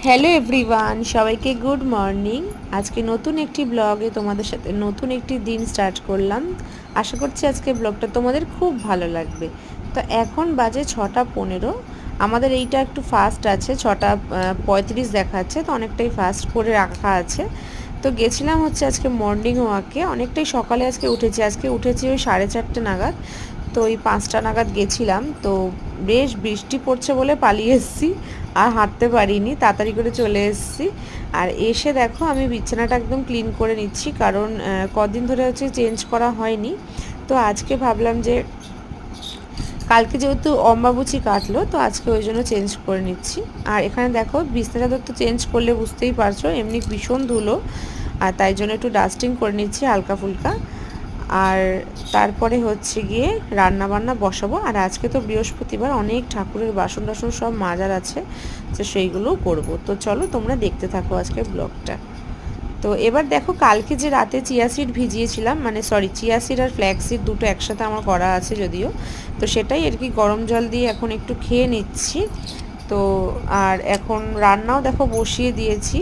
Hello everyone, সবাইকে good morning. আজকে নতুন একটি ব্লগে তোমাদের সাথে নতুন একটি দিন স্টার্ট করলাম। আশা করছি আজকে ব্লগটা তোমাদের খুব ভালো লাগবে। তো এখন বাজে 6:15। আমাদের এইটা একটু ফাস্ট আছে, 6:35 দেখাচ্ছে, তো অনেকটাই ফাস্ট করে রাখা আছে। তো গেছিলাম হচ্ছে আজকে মর্নিং ওয়াকে, অনেকটাই সকালে আজকে উঠেছি ওই 4:30 নাগাদ। তো ওই 5টা নাগাদ গেছিলাম, তো বেশ বৃষ্টি পড়ছে বলে পালিয়ে এসেছি, আর হাঁটতে পারিনি, তাড়াতাড়ি করে চলে এসেছি। আর এসে দেখো আমি বিছানাটা একদম ক্লিন করে নিচ্ছি, কারণ কদিন ধরে হচ্ছে চেঞ্জ করা হয়নি। তো আজকে ভাবলাম যে কালকে যেহেতু অম্বাবুচি কাটলো, তো আজকে ওই জন্য চেঞ্জ করে নিচ্ছি। আর এখানে দেখো বিছনা চাদর তো চেঞ্জ করলে বুঝতেই পারছো এমনি ভীষণ ধুলো, আর তাই জন্য একটু ডাস্টিং করে নিচ্ছি হালকা ফুলকা। আর তারপরে হচ্ছে গিয়ে রান্না বান্না বসাবো। আর আজকে তো বৃহস্পতিবার, অনেক ঠাকুরের বাসন টাসন সব মাজার আছে, তো সেইগুলোও করব। তো চলো তোমরা দেখতে থাকো আজকের ব্লগটা। তো এবার দেখো, কালকে যে রাতে চিয়া সিড ভিজিয়েছিলাম, মানে সরি, চিয়া সিড আর ফ্ল্যাক্স সিড দুটো একসাথে আমার করা আছে যদিও, তো সেটাই আর কি গরম জল দিয়ে এখন একটু খেয়ে নিচ্ছি। তো আর এখন রান্নাও দেখো বসিয়ে দিয়েছি।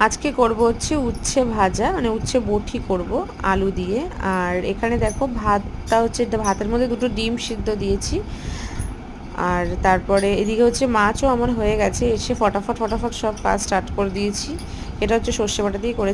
আজকে করব হচ্ছে উচ্ছে ভাজা, মানে উচ্ছে বটি করব আলু দিয়ে। আর এখানে দেখো ভাতটা হচ্ছে, ভাতের মধ্যে দুটো ডিম সিদ্ধ দিয়েছি। আর তারপরে এদিকে হচ্ছে মাছও আমার হয়ে গেছে, এসে ফটাফট সব কাজ স্টার্ট করে দিয়েছি। এটা হচ্ছে সর্ষে বাটা দিয়ে করেছি।